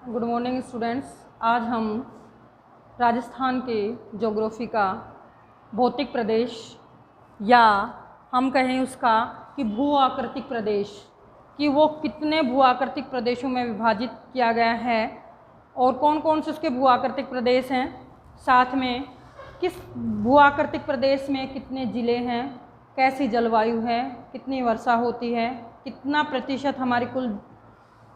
Good morning students. आज हम राजस्थान के ज्योग्राफी का भौतिक प्रदेश या हम कहें उसका कि भू आकृतिक प्रदेश कि वो कितने भू आकृतिक प्रदेशों में विभाजित किया गया है और कौन कौन से उसके भू आकृतिक प्रदेश हैं, साथ में किस भू आकृतिक प्रदेश में कितने ज़िले हैं, कैसी जलवायु है, कितनी वर्षा होती है, कितना प्रतिशत हमारी कुल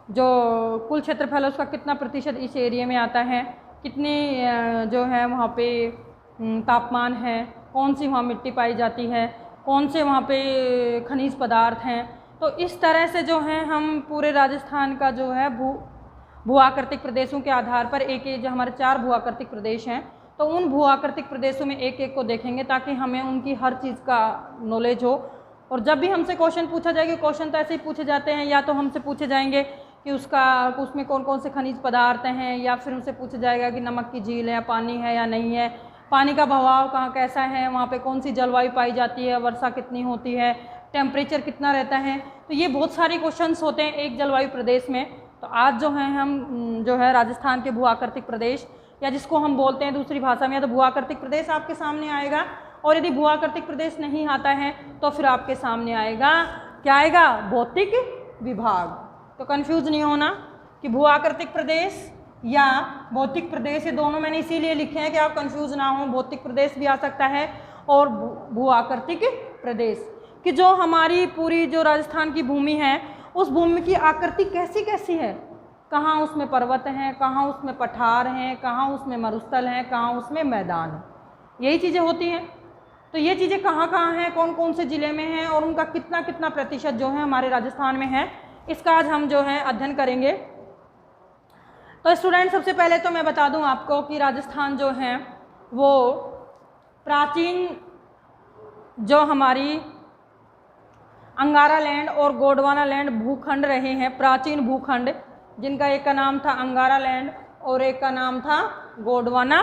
क्षेत्रफल है उसका कितना प्रतिशत इस एरिया में आता है, कितनी जो है वहाँ पे तापमान है, कौन सी वहाँ मिट्टी पाई जाती है, कौन से वहाँ पे खनिज पदार्थ हैं। तो इस तरह से जो है हम पूरे राजस्थान का जो है भू आकृतिक प्रदेशों के आधार पर जो हमारे 4 भू आकृतिक प्रदेश हैं, तो उन भू आकृतिक प्रदेशों में एक एक को देखेंगे ताकि हमें उनकी हर चीज़ का नॉलेज हो। और जब भी हमसे क्वेश्चन पूछा जाएगा, क्वेश्चन तो ऐसे ही पूछे जाते हैं, या तो हमसे पूछे जाएंगे कि उसमें कौन कौन से खनिज पदार्थ हैं, या फिर उनसे पूछा जाएगा कि नमक की झील है, पानी है या नहीं है, पानी का बहाव कहाँ कैसा है, वहाँ पे कौन सी जलवायु पाई जाती है, वर्षा कितनी होती है, टेम्परेचर कितना रहता है। तो ये बहुत सारे क्वेश्चंस होते हैं एक जलवायु प्रदेश में। तो आज जो है हम जो है राजस्थान के भू आकृतिक प्रदेश या जिसको हम बोलते हैं दूसरी भाषा में, या तो भू आकृतिक प्रदेश आपके सामने आएगा, और यदि भू आकृतिक प्रदेश नहीं आता है तो फिर आपके सामने आएगा क्या आएगा, भौतिक विभाग। तो कंफ्यूज नहीं होना कि भू आकृतिक प्रदेश या भौतिक प्रदेश, ये दोनों मैंने इसीलिए लिखे हैं कि आप कंफ्यूज ना हो। भौतिक प्रदेश भी आ सकता है और भू आकृतिक प्रदेश, कि जो हमारी पूरी जो राजस्थान की भूमि है उस भूमि की आकृति कैसी कैसी है, कहाँ उसमें पर्वत हैं, कहाँ उसमें पठार हैं, कहाँ उसमें मरुस्थल हैं, कहाँ उसमें मैदान है, यही चीज़ें होती हैं। तो ये चीज़ें कहाँ कहाँ हैं, कौन कौन से ज़िले में हैं और उनका कितना कितना प्रतिशत जो है हमारे राजस्थान में है, इसका आज हम जो है अध्ययन करेंगे। तो स्टूडेंट, सबसे पहले तो मैं बता दूं आपको कि राजस्थान जो है वो प्राचीन जो हमारी अंगारा लैंड और गोंडवाना लैंड भूखंड रहे हैं, प्राचीन भूखंड, जिनका एक का नाम था अंगारा लैंड और एक का नाम था गोंडवाना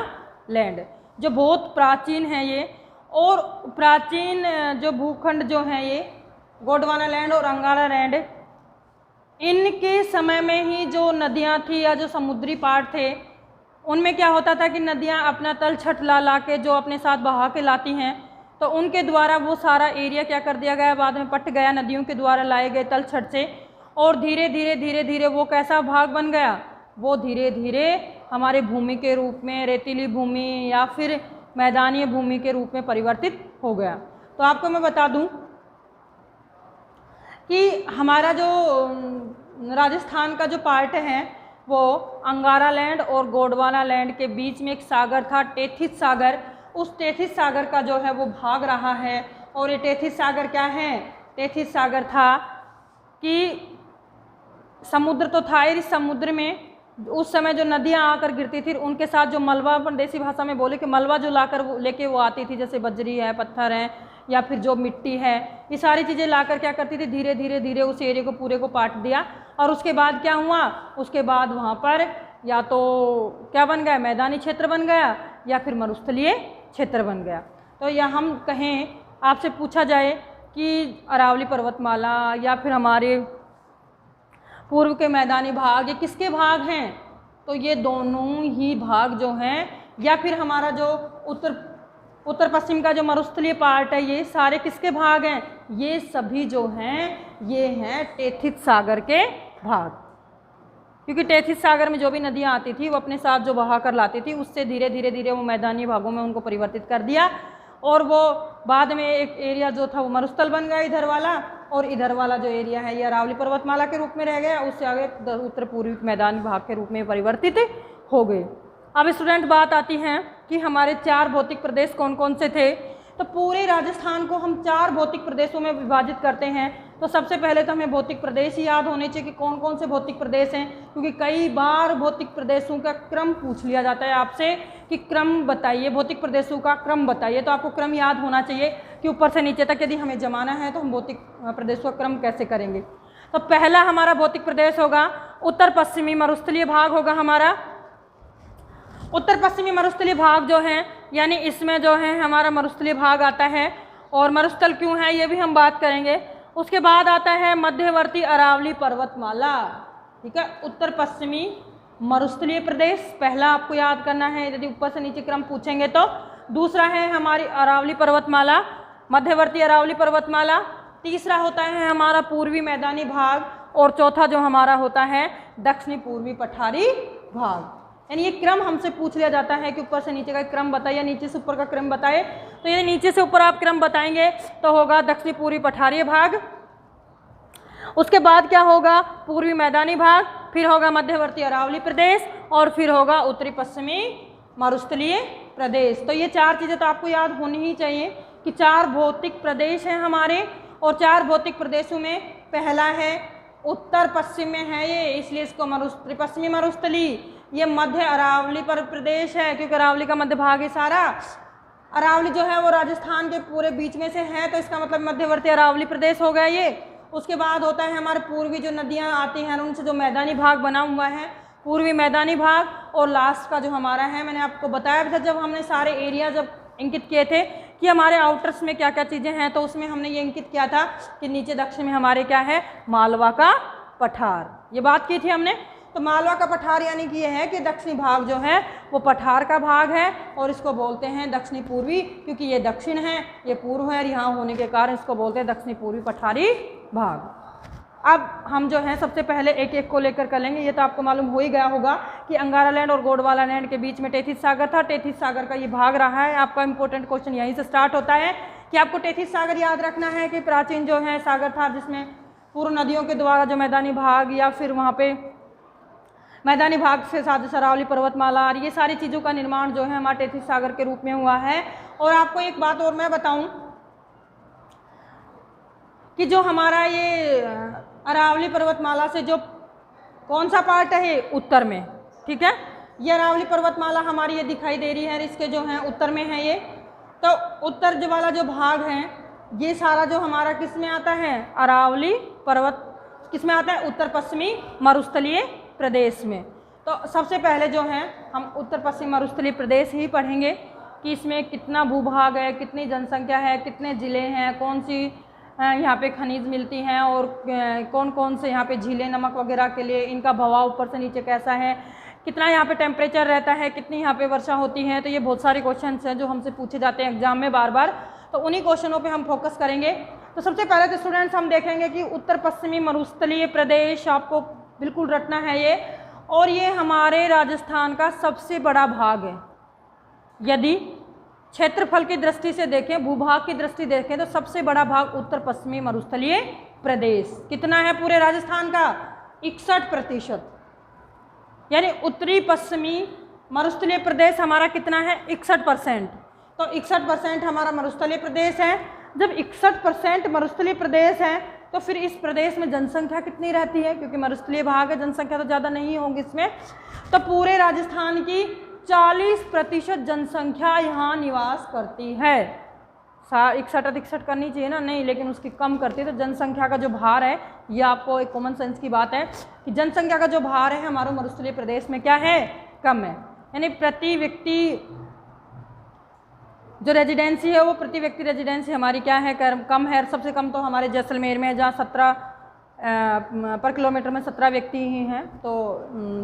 लैंड, जो बहुत प्राचीन है ये। और प्राचीन जो भूखंड जो है ये गोंडवाना लैंड और अंगारा लैंड, इनके समय में ही जो नदियाँ थी या जो समुद्री पार्ट थे उनमें क्या होता था कि नदियाँ अपना तल छठ ला के जो अपने साथ बहा के लाती हैं, तो उनके द्वारा वो सारा एरिया क्या कर दिया गया, बाद में पट गया, नदियों के द्वारा लाए गए तल छठ से, और धीरे धीरे वो कैसा भाग बन गया, वो धीरे धीरे हमारे भूमि के रूप में रेतीली भूमि या फिर मैदानी भूमि के रूप में परिवर्तित हो गया। तो आपको मैं बता दूं कि हमारा जो राजस्थान का जो पार्ट है वो अंगारा लैंड और गोंडवाना लैंड के बीच में एक सागर था, टेथिस सागर। उस टेथिस सागर का जो है वो भाग रहा है। और ये टेथिस सागर क्या है, टेथिस सागर था कि समुद्र तो था, इस समुद्र में उस समय जो नदियाँ आकर गिरती थी उनके साथ जो मलबा, अपन देसी भाषा में बोले कि मलबा जो लेके वो आती थी, जैसे बजरी है, पत्थर है या फिर जो मिट्टी है, ये सारी चीज़ें लाकर क्या करती थी, धीरे धीरे उस एरिया को पूरे को पाट दिया। और उसके बाद क्या हुआ, उसके बाद वहाँ पर या तो क्या बन गया, मैदानी क्षेत्र बन गया या फिर मरुस्थलीय क्षेत्र बन गया। तो या हम कहें, आपसे पूछा जाए कि अरावली पर्वतमाला या फिर हमारे पूर्व के मैदानी भाग ये किसके भाग हैं, तो ये दोनों ही भाग जो हैं, या फिर हमारा जो उत्तर पश्चिम का जो मरुस्थलीय पार्ट है, ये सारे किसके भाग हैं, ये सभी जो हैं ये हैं टेथिस सागर के भाग। क्योंकि टेथिस सागर में जो भी नदियाँ आती थी वो अपने साथ जो बहा कर लाती थी, उससे धीरे धीरे वो मैदानी भागों में उनको परिवर्तित कर दिया, और वो बाद में एक एरिया जो था वो मरुस्थल बन गया इधर वाला, और इधर वाला जो एरिया है ये अरावली पर्वतमाला के रूप में रह गया, उससे आगे उत्तर पूर्वी मैदानी भाग के रूप में परिवर्तित हो गए। अब स्टूडेंट, बात आती है कि हमारे 4 भौतिक प्रदेश कौन कौन से थे। तो पूरे राजस्थान को हम 4 भौतिक प्रदेशों में विभाजित करते हैं। तो सबसे पहले तो हमें भौतिक प्रदेश ही याद होने चाहिए कि कौन कौन से भौतिक प्रदेश हैं, क्योंकि कई बार भौतिक प्रदेशों का क्रम पूछ लिया जाता है आपसे कि क्रम बताइए, भौतिक प्रदेशों का क्रम बताइए। तो आपको क्रम याद होना चाहिए कि ऊपर से नीचे तक यदि हमें जमाना है तो हम भौतिक प्रदेशों का क्रम कैसे करेंगे। तो पहला हमारा भौतिक प्रदेश होगा उत्तर पश्चिमी मरुस्थलीय भाग होगा हमारा। उत्तर पश्चिमी मरुस्थलीय भाग जो है, यानी इसमें जो है हमारा मरुस्थलीय भाग आता है, और मरुस्थल क्यों है ये भी हम बात करेंगे। उसके बाद आता है मध्यवर्ती अरावली पर्वतमाला, ठीक है, उत्तर पश्चिमी मरुस्थलीय प्रदेश, पहला आपको याद करना है यदि ऊपर से नीचे क्रम पूछेंगे तो। दूसरा है हमारी अरावली पर्वतमाला, मध्यवर्ती अरावली पर्वतमाला। तीसरा होता है हमारा पूर्वी मैदानी भाग, और चौथा जो हमारा होता है दक्षिणी पूर्वी पठारी भाग। यानी ये क्रम हमसे पूछ लिया जाता है कि ऊपर से नीचे का क्रम बताइए, नीचे से ऊपर का क्रम बताए। तो यदि नीचे से ऊपर आप क्रम बताएंगे तो होगा दक्षिणी पूर्वी पठारी भाग, उसके बाद क्या होगा पूर्वी मैदानी भाग, फिर होगा मध्यवर्ती अरावली प्रदेश, और फिर होगा उत्तरी पश्चिमी मरुस्थलीय प्रदेश। तो ये चार चीज़ें तो आपको याद होनी ही चाहिए कि चार भौतिक प्रदेश हैं हमारे, और चार भौतिक प्रदेशों में पहला है उत्तर पश्चिम में है ये, इसलिए इसको उत्तरी पश्चिमी मरुस्थली। ये मध्य अरावली पर प्रदेश है, क्योंकि अरावली का मध्य भाग है सारा। अरावली जो है वो राजस्थान के पूरे बीच में से है, तो इसका मतलब मध्यवर्ती अरावली प्रदेश हो गया ये। उसके बाद होता है हमारे पूर्वी जो नदियाँ आती हैं उनसे जो मैदानी भाग बना हुआ है, पूर्वी मैदानी भाग। और लास्ट का जो हमारा है, मैंने आपको बताया था जब हमने सारे एरिया जब इंकित किए थे कि हमारे आउटर्स में क्या क्या चीज़ें हैं, तो उसमें हमने ये इंकित किया था कि नीचे दक्षिण में हमारे क्या है मालवा का पठार, ये बात की थी हमने। तो मालवा का पठार यानी कि ये है कि दक्षिणी भाग जो है वो पठार का भाग है, और इसको बोलते हैं दक्षिणी पूर्वी, क्योंकि ये दक्षिण है ये पूर्व है, यहाँ होने के कारण इसको बोलते हैं दक्षिणी पूर्वी पठारी भाग। अब हम जो है सबसे पहले एक एक को लेकर करेंगे। ये तो आपको मालूम हो ही गया होगा कि अंगारा लैंड और गोंडवाना लैंड के बीच में टेथिस सागर था, टेथिस सागर का ये भाग रहा है। आपका इंपॉर्टेंट क्वेश्चन यहीं से स्टार्ट होता है कि आपको टेथिस सागर याद रखना है कि प्राचीन जो है सागर था जिसमें पूर्व नदियों के द्वारा जो मैदानी भाग या फिर वहाँ पे मैदानी भाग से साथ अरावली पर्वतमाला और ये सारी चीज़ों का निर्माण जो है हमारे टेथिस सागर के रूप में हुआ है। और आपको एक बात और मैं बताऊं कि जो हमारा ये अरावली पर्वतमाला से जो कौन सा पार्ट है उत्तर में, ठीक है, ये अरावली पर्वतमाला हमारी ये दिखाई दे रही है, इसके जो है उत्तर में है ये। तो उत्तर जो वाला जो भाग है ये सारा जो हमारा किस में आता है, अरावली पर्वत किस में आता है, उत्तर पश्चिमी मरुस्थलीय प्रदेश में। तो सबसे पहले जो है हम उत्तर पश्चिमी मरुस्थलीय प्रदेश ही पढ़ेंगे कि इसमें कितना भूभाग है, कितनी जनसंख्या है, कितने ज़िले हैं, कौन सी यहाँ पे खनिज मिलती हैं और कौन कौन से यहाँ पे झीलें नमक वगैरह के लिए, इनका बहाव ऊपर से नीचे कैसा है, कितना यहाँ पे टेम्परेचर रहता है, कितनी यहाँ पे वर्षा होती है। तो ये बहुत सारे क्वेश्चंस हैं जो हमसे पूछे जाते हैं एग्जाम में बार बार, तो उन्हीं क्वेश्चनों पे हम फोकस करेंगे। तो सबसे पहले तो स्टूडेंट्स हम देखेंगे कि उत्तर पश्चिमी मरुस्थलीय प्रदेश आपको बिल्कुल रटना है ये, और ये हमारे राजस्थान का सबसे बड़ा भाग है। यदि क्षेत्रफल की दृष्टि से देखें, भूभाग की दृष्टि देखें तो सबसे बड़ा भाग उत्तर पश्चिमी मरुस्थलीय प्रदेश कितना है पूरे राजस्थान का, 61%। यानी उत्तरी पश्चिमी मरुस्थलीय प्रदेश हमारा कितना है, 61%। तो 61% हमारा मरुस्थलीय प्रदेश है। जब 61% मरुस्थलीय प्रदेश है तो फिर इस प्रदेश में जनसंख्या कितनी रहती है, क्योंकि मरुस्थलीय भाग है, जनसंख्या तो ज़्यादा नहीं होगी इसमें। तो पूरे राजस्थान की 40% जनसंख्या यहाँ निवास करती है। 61 करनी चाहिए ना, नहीं, लेकिन उसकी कम करती है। तो जनसंख्या का जो भार है, ये आपको एक कॉमन सेंस की बात है कि जनसंख्या का जो भार है हमारे मरुस्थलीय प्रदेश में क्या है, कम है। यानी प्रति व्यक्ति जो रेजिडेंसी है वो प्रति व्यक्ति रेजिडेंसी हमारी क्या है, कम है। सबसे कम तो हमारे जैसलमेर में, जहाँ 17 पर किलोमीटर में 17 व्यक्ति ही हैं। तो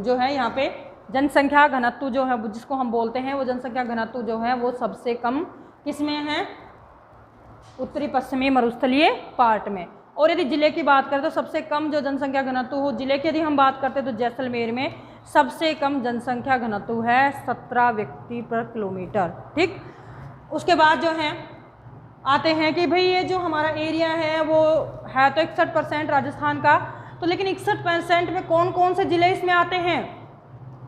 जो है यहाँ पे जनसंख्या घनत्व जो है जिसको हम बोलते हैं, वो जनसंख्या घनत्व जो है वो सबसे कम किसमें है, उत्तरी पश्चिमी मरुस्थलीय पार्ट में। और यदि जिले की बात करें तो सबसे कम जो जनसंख्या घनत्व हो जिले की यदि हम बात करते हैं तो जैसलमेर में सबसे कम जनसंख्या घनत्व है 17 व्यक्ति पर किलोमीटर, ठीक। उसके बाद जो है आते हैं कि भाई ये जो हमारा एरिया है वो है तो 61% राजस्थान का, तो लेकिन 61% में कौन कौन से ज़िले इसमें आते हैं,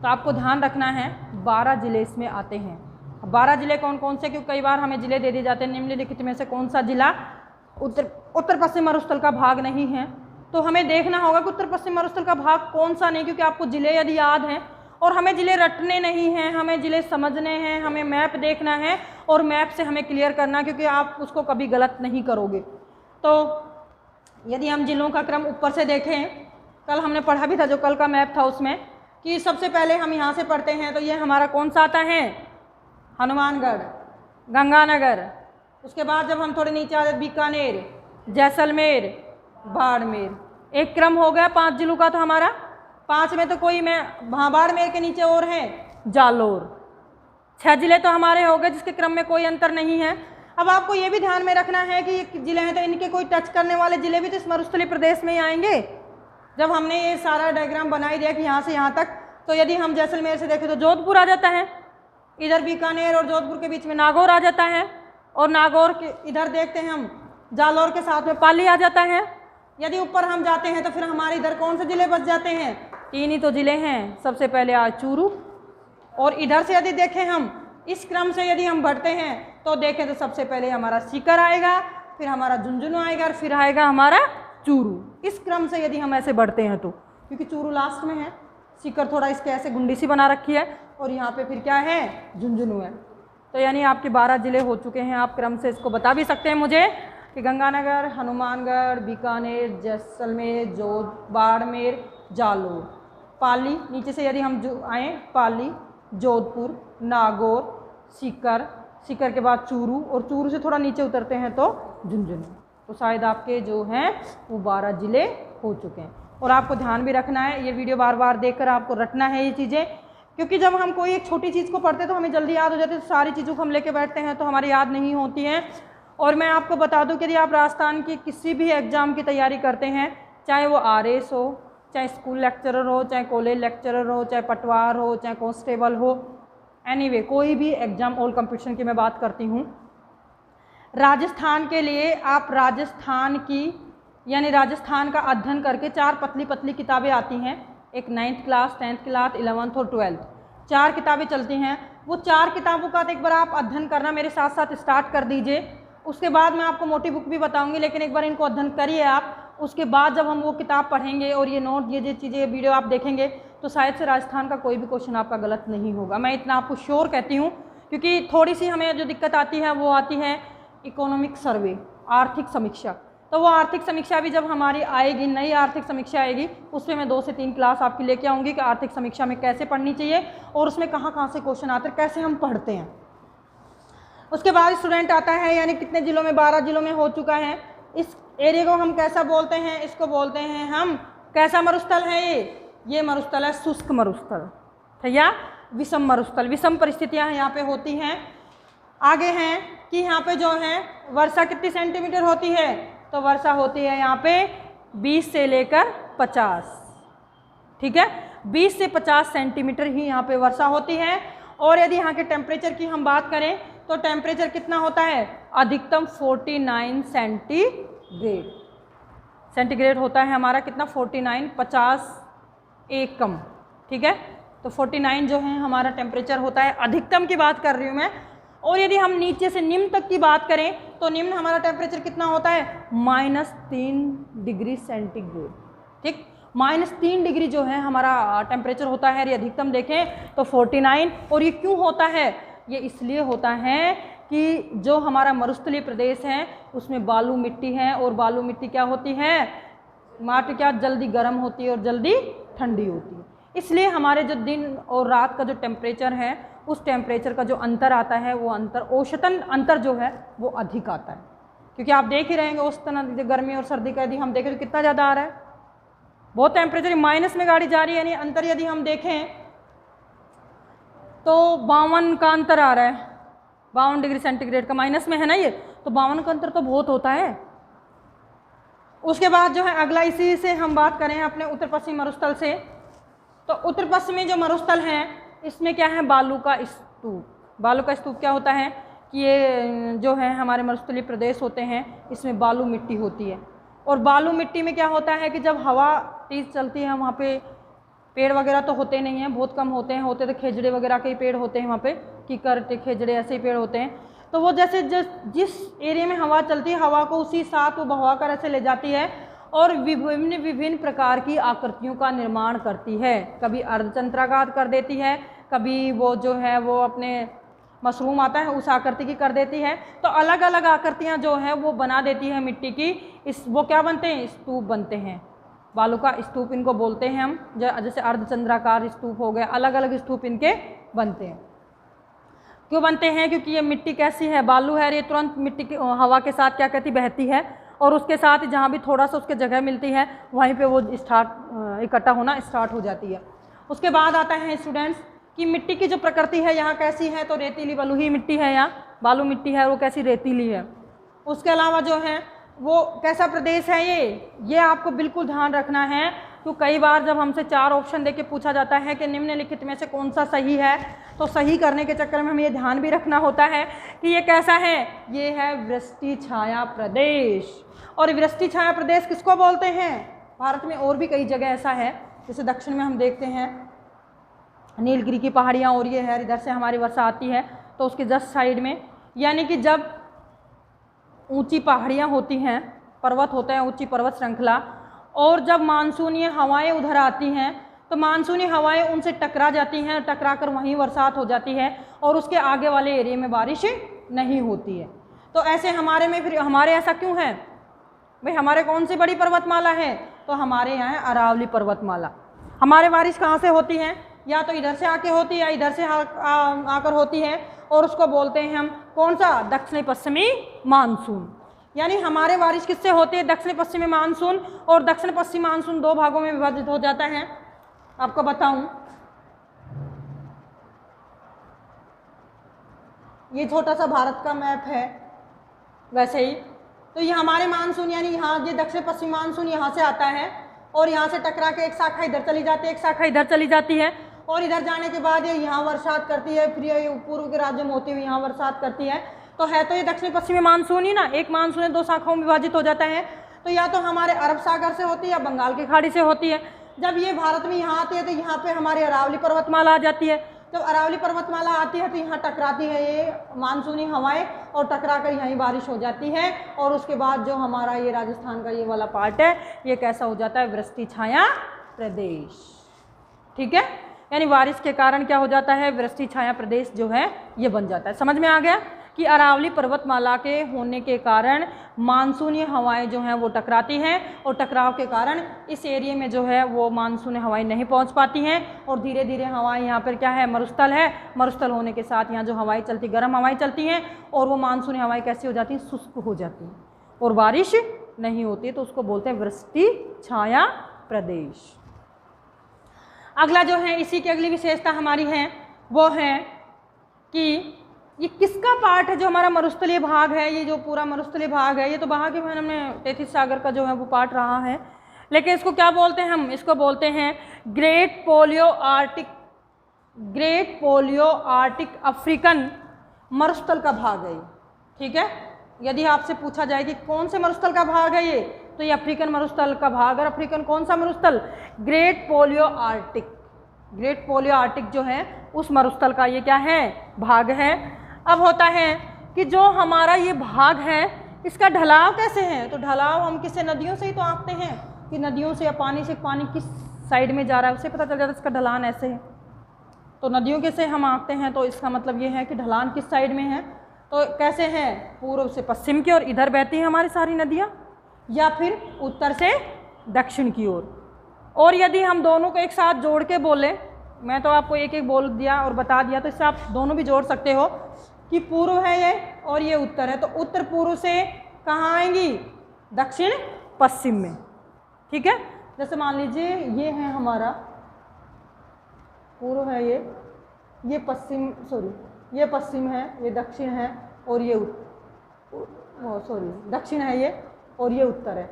तो आपको ध्यान रखना है 12 ज़िले इसमें आते हैं। 12 ज़िले कौन कौन से, क्योंकि कई बार हमें ज़िले दे दिए जाते हैं निम्नलिखित में से कौन सा ज़िला उत्तर पश्चिम मरुस्थल का भाग नहीं है। तो हमें देखना होगा कि उत्तर पश्चिम मरुस्थल का भाग कौन सा नहीं, क्योंकि आपको ज़िले यदि याद हैं और हमें ज़िले रटने नहीं हैं, हमें ज़िले समझने हैं, हमें मैप देखना है और मैप से हमें क्लियर करना, क्योंकि आप उसको कभी गलत नहीं करोगे। तो यदि हम ज़िलों का क्रम ऊपर से देखें, कल हमने पढ़ा भी था जो कल का मैप था उसमें, कि सबसे पहले हम यहाँ से पढ़ते हैं तो ये हमारा कौन सा आता है, हनुमानगढ़, गंगानगर। उसके बाद जब हम थोड़े नीचे आते बीकानेर, जैसलमेर, बाड़मेर। एक क्रम हो गया 5 जिलों का तो हमारा। 5 में तो कोई में वहाँ बाड़मेर के नीचे और है जालोर। 6 ज़िले तो हमारे हो गए जिसके क्रम में कोई अंतर नहीं है। अब आपको ये भी ध्यान में रखना है कि ये ज़िले हैं तो इनके कोई टच करने वाले ज़िले भी तो इस मरुस्थलीय प्रदेश में ही आएंगे। जब हमने ये सारा डायग्राम बना ही दिया कि यहाँ से यहाँ तक, तो यदि हम जैसलमेर से देखें तो जोधपुर आ जाता है, इधर बीकानेर और जोधपुर के बीच में नागौर आ जाता है, और नागौर के इधर देखते हैं हम जालौर के साथ में पाली आ जाता है। यदि ऊपर हम जाते हैं तो फिर हमारे इधर कौन से ज़िले बच जाते हैं? 3 ही तो ज़िले हैं। सबसे पहले आज चूरू, और इधर से यदि देखें हम इस क्रम से यदि हम बढ़ते हैं तो देखें तो सबसे पहले हमारा सीकर आएगा, फिर हमारा झुंझुनू आएगा और फिर आएगा हमारा चूरू। इस क्रम से यदि हम ऐसे बढ़ते हैं तो, क्योंकि चूरू लास्ट में है, सीकर थोड़ा इसके ऐसे गुंडी सी बना रखी है, और यहाँ पे फिर क्या है? झुंझुनू है। तो यानी आपके 12 ज़िले हो चुके हैं। आप क्रम से इसको बता भी सकते हैं मुझे कि गंगानगर, हनुमानगढ़, बीकानेर, जैसलमेर, बाड़मेर, जालोर, पाली, नीचे से यदि हम जो आएँ पाली, जोधपुर, नागौर, सीकर, सीकर के बाद चूरू, और चूरू से थोड़ा नीचे उतरते हैं तो झुंझुनू। तो शायद आपके जो हैं वो 12 ज़िले हो चुके हैं। और आपको ध्यान भी रखना है, ये वीडियो बार बार देखकर आपको रटना है ये चीज़ें, क्योंकि जब हम कोई एक छोटी चीज़ को पढ़ते तो हमें जल्दी याद हो जाती है, तो सारी चीज़ों को हम लेके बैठते हैं तो हमारी याद नहीं होती हैं। और मैं आपको बता दूं कि यदि आप राजस्थान की किसी भी एग्ज़ाम की तैयारी करते हैं, चाहे वो RS हो, चाहे स्कूल लेक्चरर हो, चाहे कॉलेज लेक्चरर हो, चाहे पटवार हो, चाहे कांस्टेबल हो, एनीवे कोई भी एग्ज़ाम, ऑल कंपटीशन की मैं बात करती हूँ, राजस्थान के लिए आप राजस्थान की यानी राजस्थान का अध्ययन करके 4 पतली पतली किताबें आती हैं। एक 9th class, 10th class, 11th और 12th, 4 किताबें चलती हैं। वो 4 किताबों का एक बार आप अध्ययन करना मेरे साथ साथ स्टार्ट कर दीजिए। उसके बाद मैं आपको मोटी बुक भी बताऊंगी, लेकिन एक बार इनको अध्ययन करिए आप। उसके बाद जब हम वो किताब पढ़ेंगे और ये नोट ये चीज़ें वीडियो आप देखेंगे तो शायद से राजस्थान का कोई भी क्वेश्चन आपका गलत नहीं होगा। मैं इतना आपको श्योर कहती हूँ, क्योंकि थोड़ी सी हमें जो दिक्कत आती है वो आती है इकोनॉमिक सर्वे, आर्थिक समीक्षा। तो वो आर्थिक समीक्षा भी जब हमारी आएगी, नई आर्थिक समीक्षा आएगी, उसमें मैं 2 से 3 क्लास आपकी लेके आऊँगी कि आर्थिक समीक्षा में कैसे पढ़नी चाहिए और उसमें कहाँ कहाँ से क्वेश्चन आते हैं, कैसे हम पढ़ते हैं। उसके बाद स्टूडेंट आता है, यानी कितने ज़िलों में? 12 ज़िलों में हो चुका है। इस एरिया को हम कैसा बोलते हैं? इसको बोलते हैं हम, कैसा मरुस्थल है ये मरुस्थल है शुष्क मरुस्थल, या विषम मरुस्थल। विषम परिस्थितियाँ यहाँ पे होती हैं। आगे हैं कि यहाँ पे जो है वर्षा कितनी सेंटीमीटर होती है? तो वर्षा होती है यहाँ पे 20 से लेकर 50, ठीक है, 20 से 50 सेंटीमीटर ही यहाँ पे वर्षा होती है। और यदि यहाँ के टेम्परेचर की हम बात करें तो टेम्परेचर कितना होता है? अधिकतम 49 सेंटीग्रेड होता है हमारा। कितना? 49, 50 एक कम, ठीक है। तो 49 जो है हमारा टेम्परेचर होता है, अधिकतम की बात कर रही हूँ मैं। और यदि हम नीचे से निम्न तक की बात करें तो निम्न हमारा टेम्परेचर कितना होता है? -3 डिग्री सेंटीग्रेड, ठीक। -3 डिग्री जो है हमारा टेम्परेचर होता है। यदि अधिकतम देखें तो 49। और ये क्यों होता है? ये इसलिए होता है कि जो हमारा मरुस्थलीय प्रदेश है उसमें बालू मिट्टी है, और बालू मिट्टी क्या होती है? माटी क्या जल्दी गर्म होती है और जल्दी ठंडी होती है। इसलिए हमारे जो दिन और रात का जो टेम्परेचर है उस टेम्परेचर का जो अंतर आता है वो अंतर, औसतन अंतर जो है वो अधिक आता है। क्योंकि आप देख ही रहेंगे औसतन गर्मी और सर्दी का यदि हम देखें तो कितना ज़्यादा आ रहा है, बहुत टेम्परेचर माइनस में गाड़ी जा रही है। यानी अंतर यदि हम देखें तो 52 का अंतर आ रहा है, 52 डिग्री सेंटीग्रेड का, माइनस में है ना ये, तो 52 का अंतर तो बहुत होता है। उसके बाद जो है अगला, इसी से हम बात करें अपने उत्तर पश्चिमी मरुस्थल से, तो उत्तर पश्चिमी जो मरुस्थल है इसमें क्या है? बालू का स्तूप। बालू का स्तूप क्या होता है कि ये जो है हमारे मरुस्थलीय प्रदेश होते हैं इसमें बालू मिट्टी होती है। और बालू मिट्टी में क्या होता है कि जब हवा तेज़ चलती है वहाँ पे पेड़ वगैरह तो होते नहीं हैं, बहुत कम होते हैं, होते तो खेजड़े वगैरह के ही पेड़ होते हैं वहाँ पे, कीकर खेजड़े ऐसे ही पेड़ होते हैं। तो वो जैसे जिस एरिया में हवा चलती है हवा को उसी साथ वो बहवा कर ऐसे ले जाती है और विभिन्न प्रकार की आकृतियों का निर्माण करती है। कभी अर्धचंद्राकार कर देती है, कभी वो जो है वो अपने मशरूम आता है उस आकृति की कर देती है। तो अलग अलग आकृतियाँ जो है वो बना देती है मिट्टी की। वो क्या बनते हैं? स्तूप बनते हैं। बालू का स्तूप इनको बोलते हैं हम, जैसे अर्धचंद्राकार स्तूप हो गए, अलग अलग स्तूप इनके बनते हैं। क्यों बनते हैं? क्योंकि ये मिट्टी कैसी है? बालू है, ये तुरंत मिट्टी की हवा के साथ क्या कहती? बहती है और उसके साथ जहाँ भी थोड़ा सा उसके जगह मिलती है वहीं पे वो इकट्ठा होना स्टार्ट हो जाती है। उसके बाद आता है स्टूडेंट्स कि मिट्टी की जो प्रकृति है यहाँ कैसी है, तो रेतीली बलुही मिट्टी है, यहाँ बालू मिट्टी है, वो कैसी रेतीली है। उसके अलावा जो है वो कैसा प्रदेश है ये आपको बिल्कुल ध्यान रखना है, तो कई बार जब हमसे 4 ऑप्शन देके पूछा जाता है कि निम्नलिखित में से कौन सा सही है, तो सही करने के चक्कर में हमें ये ध्यान भी रखना होता है कि ये कैसा है, ये है वृष्टि छाया प्रदेश। और वृष्टि छाया प्रदेश किसको बोलते हैं? भारत में और भी कई जगह ऐसा है, जैसे दक्षिण में हम देखते हैं नीलगिरी की पहाड़ियाँ और ये है, इधर से हमारी वर्षा आती है तो उसके जस्ट साइड में, यानी कि जब ऊंची पहाड़ियाँ होती हैं, पर्वत होते हैं, ऊंची पर्वत श्रृंखला, और जब मानसूनी हवाएं उधर आती हैं तो मानसूनी हवाएं उनसे टकरा जाती हैं, टकरा कर वहीं बरसात हो जाती है और उसके आगे वाले एरिया में बारिश नहीं होती है। तो ऐसे हमारे में फिर हमारे ऐसा क्यों है भाई? हमारे कौन सी बड़ी पर्वतमाला है? तो हमारे यहाँ है अरावली पर्वतमाला। हमारे बारिश कहाँ से होती है? या तो इधर से आके होती है या इधर से आकर होती है, और उसको बोलते हैं हम कौन सा? दक्षिणी पश्चिमी मानसून। यानी हमारे बारिश किससे होती है? दक्षिणी पश्चिमी मानसून। और दक्षिण पश्चिमी मानसून 2 भागों में विभाजित हो जाता है। आपको बताऊं, ये छोटा सा भारत का मैप है वैसे ही, तो ये हमारे मानसून यानी यहाँ ये दक्षिण पश्चिमी मानसून यहाँ से आता है और यहाँ से टकरा के एक शाखा इधर चली जाती है, एक शाखा इधर चली जाती है, और इधर जाने के बाद ये यहाँ बरसात करती है, फिर ये पूर्व के राज्यों में होती हुई यहाँ बरसात करती है। तो है तो ये दक्षिण पश्चिमी मानसून ही ना, एक मानसून 2 शाखाओं में विभाजित हो जाता है। तो या तो हमारे अरब सागर से होती है या बंगाल की खाड़ी से होती है। जब ये भारत में यहाँ आती है तो यहाँ पे हमारी अरावली पर्वतमाला आ जाती है। जब अरावली पर्वतमाला आती है तो यहाँ टकराती है ये मानसूनी हवाएं और टकरा कर यहीं बारिश हो जाती है, और उसके बाद जो हमारा ये राजस्थान का ये वाला पार्ट है ये कैसा हो जाता है? वृष्टि छाया प्रदेश। ठीक है, यानी बारिश के कारण क्या हो जाता है? वृष्टि छाया प्रदेश जो है ये बन जाता है। समझ में आ गया कि अरावली पर्वतमाला के होने के कारण मानसूनी हवाएं जो हैं वो टकराती हैं, और टकराव के कारण इस एरिया में जो है वो मानसूनी हवाएं नहीं पहुंच पाती हैं, और धीरे धीरे हवाएं यहाँ पर क्या है? मरुस्थल है। मरुस्थल होने के साथ यहाँ जो हवाएं चलती, गर्म हवाएं चलती हैं, और वो मानसूनी हवाएं कैसी हो जाती हैं? शुष्क हो जाती हैं और बारिश नहीं होती, तो उसको बोलते हैं वृष्टि छाया प्रदेश। अगला जो है इसी की अगली विशेषता हमारी है वो है कि ये किसका पार्ट है? जो हमारा मरुस्थलीय भाग है, ये जो पूरा मरुस्थलीय भाग है, ये तो भाग ही हमने 33 सागर का जो है वो पार्ट रहा है, लेकिन इसको क्या बोलते हैं हम? इसको बोलते हैं ग्रेट पोलियो आर्टिक अफ्रीकन मरुस्थल का भाग है ये। ठीक है, यदि आपसे पूछा जाए कि कौन से मरुस्थल का भाग है ये, तो ये अफ्रीकन मरुस्थल का भाग है। अफ्रीकन कौन सा मरुस्थल? ग्रेट पोलियो आर्टिक जो है उस मरुस्थल का ये क्या है? भाग है। अब होता है कि जो हमारा ये भाग है इसका ढलाव कैसे है? तो ढलाव हम किससे? नदियों से ही तो आंकते हैं कि नदियों से या पानी से, पानी किस साइड में जा रहा है उससे पता चल जाता है इसका ढलान ऐसे है। तो नदियों के से हम आंकते हैं, तो इसका मतलब ये है कि ढलान किस साइड में है? तो कैसे है? पूर्व से पश्चिम की ओर इधर बहती हैं हमारी सारी नदियाँ, या फिर उत्तर से दक्षिण की ओर। और यदि हम दोनों को एक साथ जोड़ के बोले, मैं तो आपको एक एक बोल दिया और बता दिया, तो इससे आप दोनों भी जोड़ सकते हो कि पूर्व है ये और ये उत्तर है, तो उत्तर पूर्व से कहाँ आएंगी? दक्षिण पश्चिम में। ठीक है, जैसे मान लीजिए ये है हमारा पूर्व है, ये पश्चिम, ये पश्चिम है, ये दक्षिण है, और ये दक्षिण है ये, और ये उत्तर है।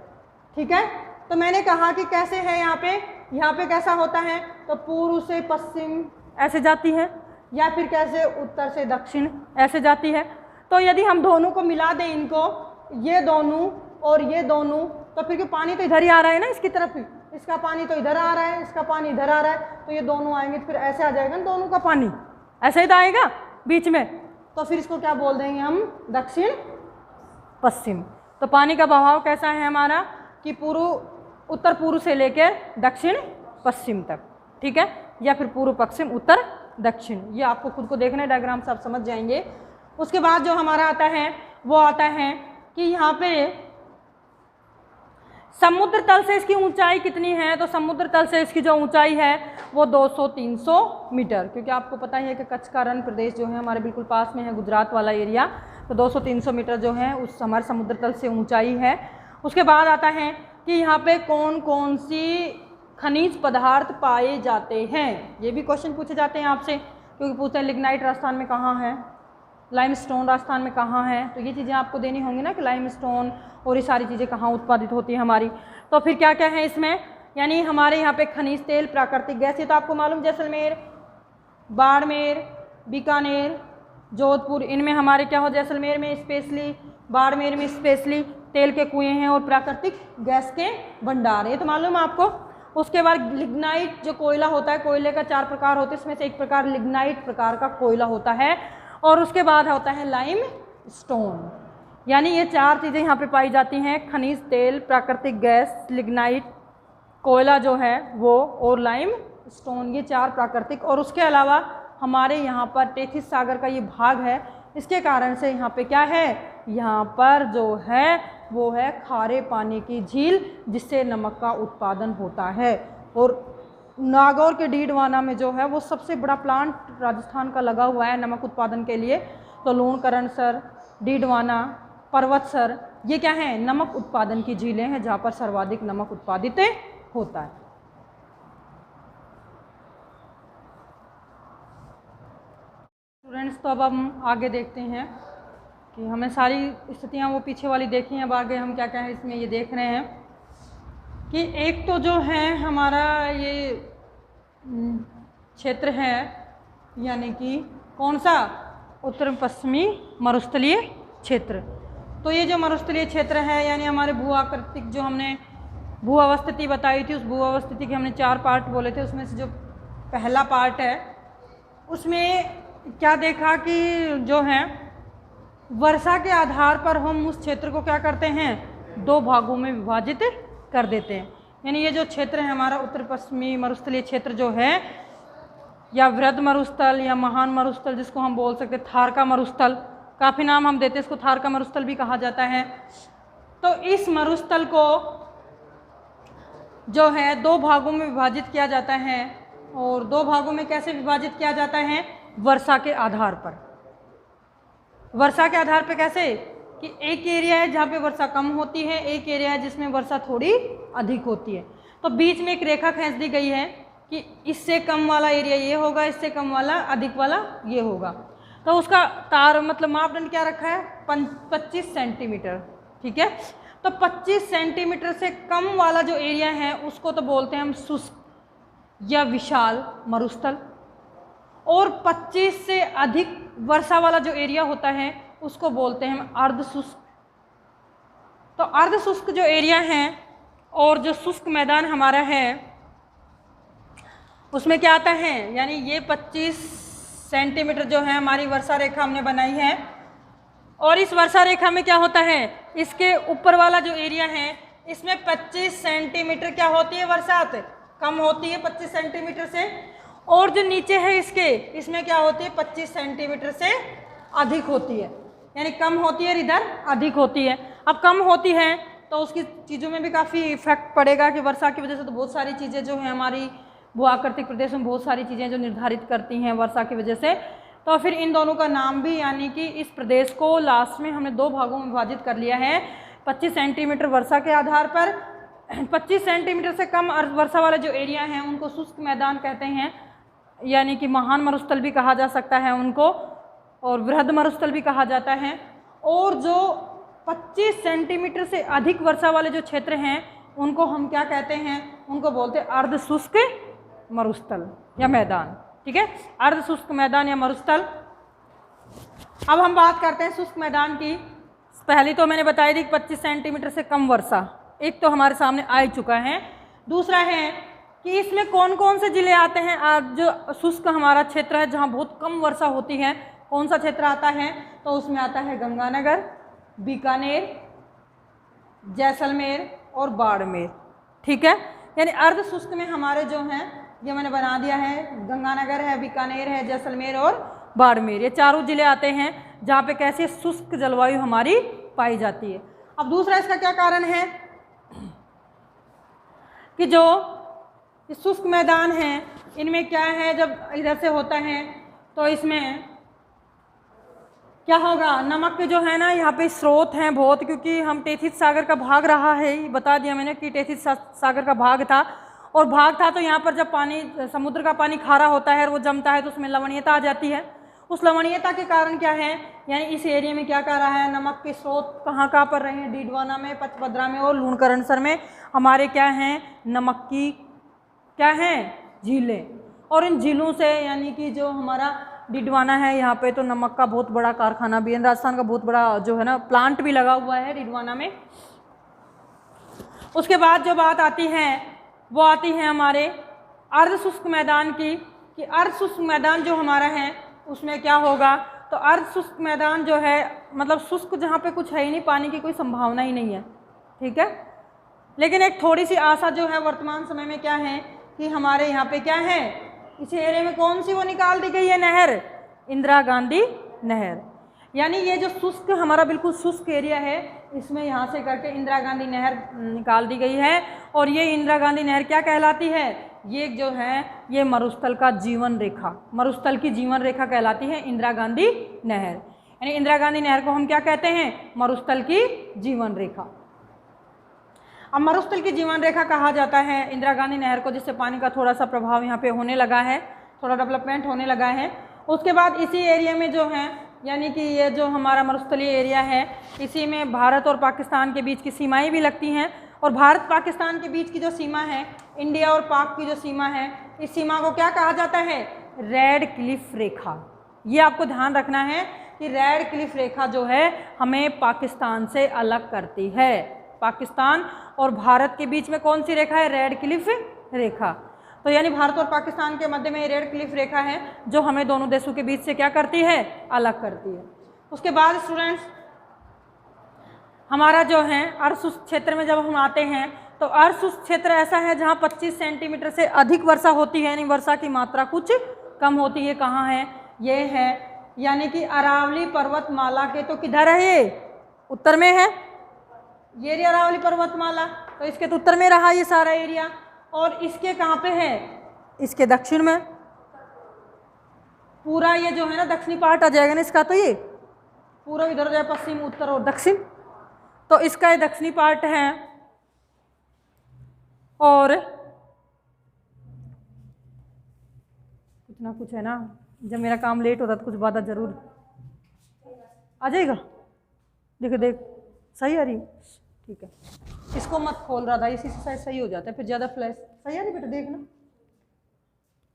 ठीक है, तो मैंने कहा कि कैसे है यहाँ पे कैसा होता है? तो पूर्व से पश्चिम ऐसे जाती है, या फिर कैसे? उत्तर से दक्षिण ऐसे जाती है। तो यदि हम दोनों को मिला दें, इनको, ये दोनों और ये दोनों, तो फिर क्यों पानी तो इधर ही आ रहा है ना, इसकी तरफ ही, इसका पानी तो इधर आ रहा है, इसका पानी इधर आ रहा है, तो ये दोनों आएंगे तो फिर ऐसे आ जाएगा ना, दोनों का पानी ऐसे ही तो आएगा बीच में, तो फिर इसको क्या बोल देंगे हम? दक्षिण पश्चिम। तो पानी का बहाव कैसा है हमारा कि उत्तर पूर्व से लेकर दक्षिण पश्चिम तक। ठीक है, या फिर पूर्व पश्चिम उत्तर दक्षिण, ये आपको खुद को देखना है, डायग्राम से आप समझ जाएंगे। उसके बाद जो हमारा आता है वो आता है कि यहाँ पे समुद्र तल से इसकी ऊंचाई कितनी है? तो समुद्र तल से इसकी जो ऊंचाई है वो 200-300 मीटर, क्योंकि आपको पता ही है कि कच्छ का रण प्रदेश जो है हमारे बिल्कुल पास में है, गुजरात वाला एरिया, तो 200-300 मीटर जो है उस हमारे समुद्र तल से ऊंचाई है। उसके बाद आता है कि यहाँ पे कौन कौन सी खनिज पदार्थ पाए जाते हैं। ये भी क्वेश्चन पूछे जाते हैं आपसे, क्योंकि पूछते हैं लिग्नाइट राजस्थान में कहाँ है, लाइमस्टोन राजस्थान में कहाँ है। तो ये चीज़ें आपको देनी होंगी ना कि लाइमस्टोन और ये सारी चीज़ें कहाँ उत्पादित होती हैं हमारी। तो फिर क्या क्या है इसमें, यानी हमारे यहाँ पे खनिज तेल, प्राकृतिक गैस, ये तो आपको मालूम, जैसलमेर, बाड़मेर, बीकानेर, जोधपुर, इनमें हमारे क्या हो, जैसलमेर में स्पेशली, बाड़मेर में स्पेशली तेल के कुएँ हैं और प्राकृतिक गैस के भंडार, ये तो मालूम है आपको। उसके बाद लिग्नाइट जो कोयला होता है, कोयले का 4 प्रकार होते हैं, इसमें से एक प्रकार लिग्नाइट प्रकार का कोयला होता है। और उसके बाद होता है लाइम स्टोन, यानी ये 4 चीज़ें यहाँ पे पाई जाती हैं, खनिज तेल, प्राकृतिक गैस, लिग्नाइट, कोयला जो है वो, और लाइम स्टोन, ये 4 प्राकृतिक। और उसके अलावा हमारे यहाँ पर टेथिस सागर का ये भाग है, इसके कारण से यहाँ पे क्या है, यहाँ पर जो है वो है खारे पानी की झील, जिससे नमक का उत्पादन होता है। और नागौर के डीडवाना में जो है वो सबसे बड़ा प्लांट राजस्थान का लगा हुआ है नमक उत्पादन के लिए। तो लूणकरणसर, डीडवाना, पर्वतसर, ये क्या है, नमक उत्पादन की झीलें हैं जहाँ पर सर्वाधिक नमक उत्पादित होता है। स्टूडेंट्स, तो अब हम आगे देखते हैं कि हमें सारी स्थितियाँ वो पीछे वाली देखी हैं, अब आगे हम क्या क्या है इसमें ये देख रहे हैं कि एक तो जो है हमारा ये क्षेत्र है, यानी कि कौन सा, उत्तर पश्चिमी मरुस्थलीय क्षेत्र। तो ये जो मरुस्थलीय क्षेत्र है, यानी हमारे भू आकृतिक जो हमने भू अवस्थिति बताई थी, उस भू अवस्थिति के हमने 4 पार्ट बोले थे, उसमें से जो पहला पार्ट है उसमें क्या देखा कि जो है वर्षा के आधार पर हम उस क्षेत्र को क्या करते हैं, 2 भागों में विभाजित कर देते हैं। यानी ये जो क्षेत्र है हमारा उत्तर पश्चिमी मरुस्थलीय क्षेत्र जो है, या वृहद मरुस्थल या महान मरुस्थल जिसको हम बोल सकते हैं, थार का मरुस्थल, काफ़ी नाम हम देते हैं इसको, थार का मरुस्थल भी कहा जाता है। तो इस मरुस्थल को जो है 2 भागों में विभाजित किया जाता है। और 2 भागों में कैसे विभाजित किया जाता है, वर्षा के आधार पर। वर्षा के आधार पर कैसे कि एक एरिया है जहाँ पे वर्षा कम होती है, एक एरिया है जिसमें वर्षा थोड़ी अधिक होती है। तो बीच में एक रेखा खींच दी गई है कि इससे कम वाला एरिया ये होगा, इससे कम वाला, अधिक वाला ये होगा। तो उसका तार मतलब मापदंड क्या रखा है, 25 सेंटीमीटर, ठीक है। तो 25 सेंटीमीटर से कम वाला जो एरिया है उसको तो बोलते हैं हम शुष्क या विशाल मरुस्थल, और 25 से अधिक वर्षा वाला जो एरिया होता है उसको बोलते हैं हम अर्ध शुष्क। तो अर्ध शुष्क जो एरिया है और जो शुष्क मैदान हमारा है उसमें क्या आता है, यानी ये 25 सेंटीमीटर जो है हमारी वर्षा रेखा हमने बनाई है, और इस वर्षा रेखा में क्या होता है, इसके ऊपर वाला जो एरिया है इसमें 25 सेंटीमीटर क्या होती है, बरसात कम होती है 25 सेंटीमीटर से, और जो नीचे है इसके, इसमें क्या होती है 25 सेंटीमीटर से अधिक होती है, यानी कम होती है इधर अधिक होती है। अब कम होती है तो उसकी चीज़ों में भी काफ़ी इफेक्ट पड़ेगा कि वर्षा की वजह से तो बहुत सारी चीज़ें जो है हमारी भू आकृतिक प्रदेश में बहुत सारी चीज़ें जो निर्धारित करती हैं वर्षा की वजह से। तो फिर इन दोनों का नाम भी, यानी कि इस प्रदेश को लास्ट में हमने 2 भागों में विभाजित कर लिया है। 25 सेंटीमीटर वर्षा के आधार पर, 25 सेंटीमीटर से कम वर्षा वाला जो एरिया है उनको शुष्क मैदान कहते हैं, यानी कि महान मरुस्थल भी कहा जा सकता है उनको, और वृहद मरुस्थल भी कहा जाता है। और जो 25 सेंटीमीटर से अधिक वर्षा वाले जो क्षेत्र हैं उनको हम क्या कहते हैं, उनको बोलते हैं अर्ध शुष्क मरुस्थल या मैदान, ठीक है, अर्ध शुष्क मैदान या मरुस्थल। अब हम बात करते हैं शुष्क मैदान की। पहली तो मैंने बताई थी 25 सेंटीमीटर से कम वर्षा, एक तो हमारे सामने आ चुका है। दूसरा है कि इसमें कौन कौन से जिले आते हैं, जो शुष्क हमारा क्षेत्र है जहाँ बहुत कम वर्षा होती है, कौन सा क्षेत्र आता है, तो उसमें आता है गंगानगर, बीकानेर, जैसलमेर और बाड़मेर, ठीक है। यानी अर्ध शुष्क में हमारे जो हैं ये मैंने बना दिया है, गंगानगर है, बीकानेर है, जैसलमेर और बाड़मेर, ये चारों जिले आते हैं जहाँ पे कैसे शुष्क जलवायु हमारी पाई जाती है। अब दूसरा इसका क्या कारण है कि जो शुष्क मैदान है इनमें क्या है, जब इधर से होता है तो इसमें क्या होगा, नमक के जो है ना यहाँ पे स्रोत हैं बहुत, क्योंकि हम टेथिस सागर का भाग रहा है, बता दिया मैंने कि टेथिस सागर का भाग था, और भाग था तो यहाँ पर जब पानी, समुद्र का पानी खारा होता है और वो जमता है तो उसमें लवणीयता आ जाती है। उस लवणीयता के कारण क्या है, यानी इस एरिया में क्या कर रहा है, नमक के स्रोत कहाँ कहाँ पर रहे हैं, डीडवाना में, पचपदरा में और लूणकरणसर में हमारे क्या हैं, नमक की क्या हैं, झीलें। और इन झीलों से यानी कि जो हमारा डीडवाना है यहाँ पे तो नमक का बहुत बड़ा कारखाना भी है, राजस्थान का बहुत बड़ा जो है ना प्लांट भी लगा हुआ है डीडवाना में। उसके बाद जो बात आती है वो आती है हमारे अर्ध शुष्क मैदान की, कि अर्ध शुष्क मैदान जो हमारा है उसमें क्या होगा, तो अर्ध शुष्क मैदान जो है मतलब शुष्क जहाँ पे कुछ है ही नहीं, पानी की कोई संभावना ही नहीं है, ठीक है। लेकिन एक थोड़ी सी आशा जो है वर्तमान समय में क्या है कि हमारे यहाँ पे क्या है, इस एरिया में कौन सी वो निकाल दी गई है नहर, इंदिरा गांधी नहर। यानी ये जो शुष्क हमारा बिल्कुल शुष्क एरिया है इसमें यहाँ से करके इंदिरा गांधी नहर निकाल दी गई है। और ये इंदिरा गांधी नहर क्या कहलाती है, ये जो है ये मरुस्थल का जीवन रेखा, मरुस्थल की जीवन रेखा कहलाती है इंदिरा गांधी नहर। यानी इंदिरा गांधी नहर को हम क्या कहते हैं, मरुस्थल की जीवन रेखा। अब मरुस्थल की जीवन रेखा कहा जाता है इंदिरा गांधी नहर को, जिससे पानी का थोड़ा सा प्रभाव यहाँ पे होने लगा है, थोड़ा डेवलपमेंट होने लगा है। उसके बाद इसी एरिया में जो है यानी कि ये जो हमारा मरुस्थलीय एरिया है इसी में भारत और पाकिस्तान के बीच की सीमाएं भी लगती हैं। और भारत पाकिस्तान के बीच की जो सीमा है, इंडिया और पाक की जो सीमा है, इस सीमा को क्या कहा जाता है, रेड क्लिफ रेखा। ये आपको ध्यान रखना है कि रेड क्लिफ रेखा जो है हमें पाकिस्तान से अलग करती है। पाकिस्तान और भारत के बीच में कौन सी रेखा है, रेड क्लिफ रेखा। तो यानी भारत और पाकिस्तान के मध्य में ये रेड क्लिफ रेखा है जो हमें दोनों देशों के बीच से क्या करती है, अलग करती है। उसके बाद स्टूडेंट्स हमारा जो है अर्ध शुष्क क्षेत्र में जब हम आते हैं तो अर्ध शुष्क क्षेत्र ऐसा है जहाँ 25 सेंटीमीटर से अधिक वर्षा होती है, यानी वर्षा की मात्रा कुछ कम होती है। कहाँ है, ये है यानी कि अरावली पर्वतमाला के तो किधर है, ये उत्तर में है, ये अरावली पर्वतमाला, तो इसके तो उत्तर में रहा ये सारा एरिया। और इसके कहाँ पे है, इसके दक्षिण में, पूरा ये जो है ना दक्षिणी पार्ट आ जाएगा ना इसका, तो ये पूरा इधर जाए पश्चिम उत्तर और दक्षिण, तो इसका ये दक्षिणी पार्ट है। और कुछ ना कुछ है ना, जब मेरा काम लेट होता तो कुछ बाधा जरूर आ जाएगा। देख सही आ रही, ठीक है। इसको मत खोल रहा था, इसी से शायद सही हो जाता है, फिर ज़्यादा फ्लैश सही आ रही बेटा, देखना।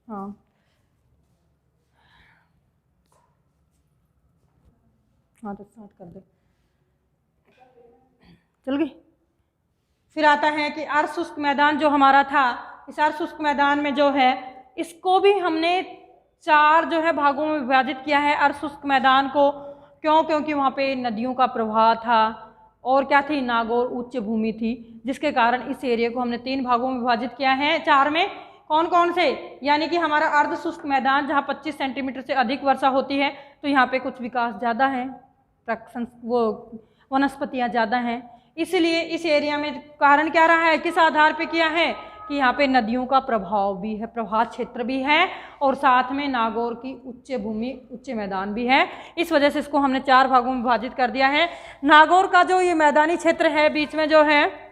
हाँ हाँ तो स्टार्ट कर दे, चल गई। फिर आता है कि अर्ध शुष्क मैदान जो हमारा था, इस अर्ध शुष्क मैदान में जो है इसको भी हमने 4 जो है भागों में विभाजित किया है अर्ध शुष्क मैदान को। क्यों, क्योंकि वहाँ पे नदियों का प्रवाह था और क्या थी, नागौर उच्च भूमि थी, जिसके कारण इस एरिया को हमने 3 भागों में विभाजित किया है। 4 में कौन कौन से, यानी कि हमारा अर्ध शुष्क मैदान जहाँ 25 सेंटीमीटर से अधिक वर्षा होती है तो यहाँ पे कुछ विकास ज़्यादा है, वो वनस्पतियाँ ज़्यादा हैं, इसलिए इस एरिया में कारण क्या रहा है, किस आधार पे किया है कि यहाँ पे नदियों का प्रभाव भी है, प्रभाव क्षेत्र भी है, और साथ में नागौर की उच्च भूमि, उच्च मैदान भी है। इस वजह से इसको हमने 4 भागों में विभाजित कर दिया है। नागौर का जो ये मैदानी क्षेत्र है बीच में जो है,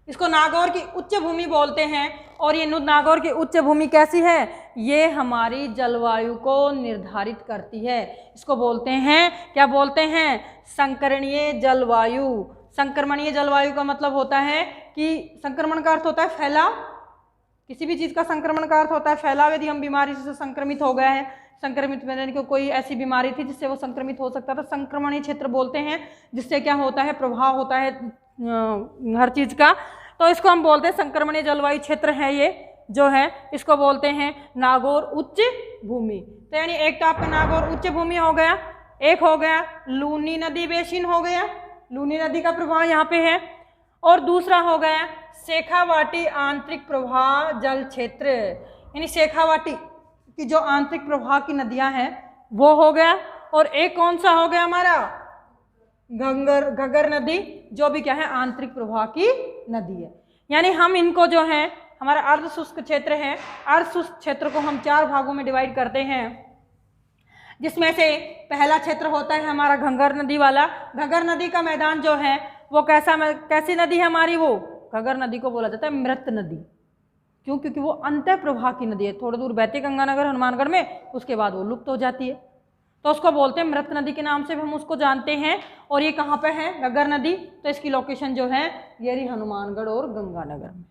इसको नागौर की उच्च भूमि बोलते हैं। और ये नागौर की उच्च भूमि कैसी है, ये हमारी जलवायु को निर्धारित करती है। इसको बोलते हैं, क्या बोलते हैं, संकरणीय जलवायु। संक्रमणीय जलवायु का मतलब होता है कि संक्रमण का अर्थ होता है फैलाव, किसी भी चीज़ का संक्रमण का अर्थ होता है फैलाव। यदि हम बीमारी से संक्रमित हो गए हैं, संक्रमित यानी कि कोई ऐसी बीमारी थी जिससे वो संक्रमित हो सकता था, संक्रमणीय क्षेत्र बोलते हैं, जिससे क्या होता है, प्रभाव होता है हर चीज़ का, तो इसको हम बोलते हैं संक्रमणीय जलवायु क्षेत्र है। ये जो है इसको बोलते हैं नागौर उच्च भूमि। तो यानी एक तो आपका नागौर उच्च भूमि हो गया, एक हो गया लूनी नदी बेसिन हो गया, लूनी नदी का प्रवाह यहाँ पे है, और दूसरा हो गया शेखावाटी आंतरिक प्रवाह जल क्षेत्र, यानी शेखावाटी की जो आंतरिक प्रवाह की नदियाँ हैं वो हो गया। और एक कौन सा हो गया हमारा, घग्गर नदी, जो भी क्या है आंतरिक प्रवाह की नदी है। यानी हम इनको जो है हमारा अर्ध शुष्क क्षेत्र है, अर्ध शुष्क क्षेत्र को हम 4 भागों में डिवाइड करते हैं। जिसमें से पहला क्षेत्र होता है हमारा घग्गर नदी वाला। घग्गर नदी का मैदान जो है वो कैसी नदी है हमारी, वो घग्गर नदी को बोला जाता है मृत नदी। क्यों? क्योंकि वो अंतः प्रवाह की नदी है, थोड़ी दूर बहती गंगानगर हनुमानगढ़ में, उसके बाद वो लुप्त हो जाती है, तो उसको बोलते हैं मृत नदी के नाम से भी हम उसको जानते हैं। और ये कहाँ पे है घग्गर नदी, तो इसकी लोकेशन जो है ये रही हनुमानगढ़ और गंगानगर में।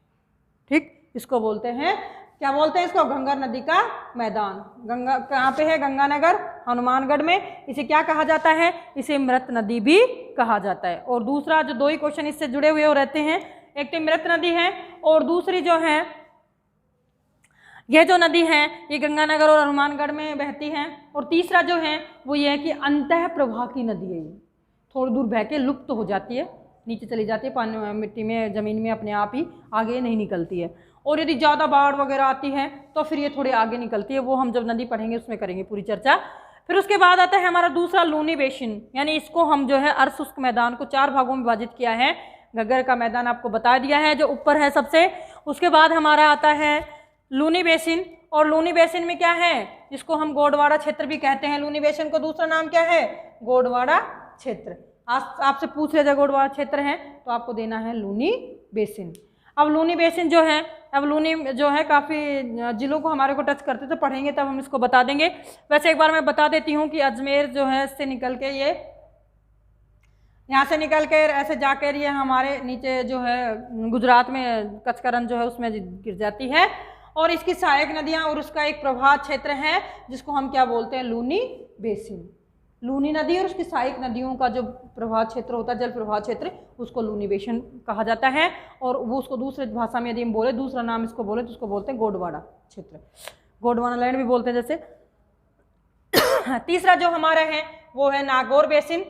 ठीक, इसको बोलते हैं, क्या बोलते हैं इसको, घग्गर नदी का मैदान। गंगा कहाँ पे है, गंगानगर हनुमानगढ़ में। इसे क्या कहा जाता है, इसे मृत नदी भी कहा जाता है। और दूसरा जो दो ही क्वेश्चन इससे जुड़े हुए रहते हैं, एक तो मृत नदी है और दूसरी जो है यह जो नदी है ये गंगानगर और हनुमानगढ़ में बहती है। और तीसरा जो है वो ये है कि अंतः प्रवाह की नदी है, ये थोड़ी दूर बह के लुप्त हो जाती है, नीचे चली जाती है पानी मिट्टी में, ज़मीन में अपने आप ही आगे नहीं निकलती है। और यदि ज़्यादा बाढ़ वगैरह आती है तो फिर ये थोड़े आगे निकलती है, वो हम जब नदी पढ़ेंगे उसमें करेंगे पूरी चर्चा। फिर उसके बाद आता है हमारा दूसरा लूनी बेसिन, यानी इसको हम जो है अर्धशुष्क मैदान को 4 भागों में विभाजित किया है। घग्गर का मैदान आपको बता दिया है जो ऊपर है सबसे। उसके बाद हमारा आता है लूनी बेसिन, और लूनी बेसिन में क्या है, जिसको हम गोडवाड़ा क्षेत्र भी कहते हैं। लूनी बेसिन को दूसरा नाम क्या है, गोडवाड़ा क्षेत्र। आपसे पूछ लिया जाए गोडवाड़ा क्षेत्र है तो आपको देना है लूनी बेसिन। अब लूनी बेसिन जो है, अब लूनी जो है काफ़ी जिलों को हमारे को टच करते, तो पढ़ेंगे तब हम इसको बता देंगे। वैसे एक बार मैं बता देती हूँ कि अजमेर जो है इससे निकल के ये यहाँ से निकल कर ऐसे जाकर ये हमारे नीचे जो है गुजरात में कच्छ का रण जो है उसमें गिर जाती है। और इसकी सहायक नदियाँ और उसका एक प्रवाह क्षेत्र है जिसको हम क्या बोलते हैं, लूनी बेसिन। लूनी नदी और उसकी सहायक नदियों का जो प्रवाह क्षेत्र होता है, जल प्रवाह क्षेत्र, उसको लूनी बेसिन कहा जाता है। और वो उसको दूसरे भाषा में यदि हम बोले, दूसरा नाम इसको बोले तो उसको बोलते हैं गोडवाड़ा क्षेत्र, गोडवाना लैंड भी बोलते हैं जैसे। तीसरा जो हमारा है वो है नागौर बेसिन,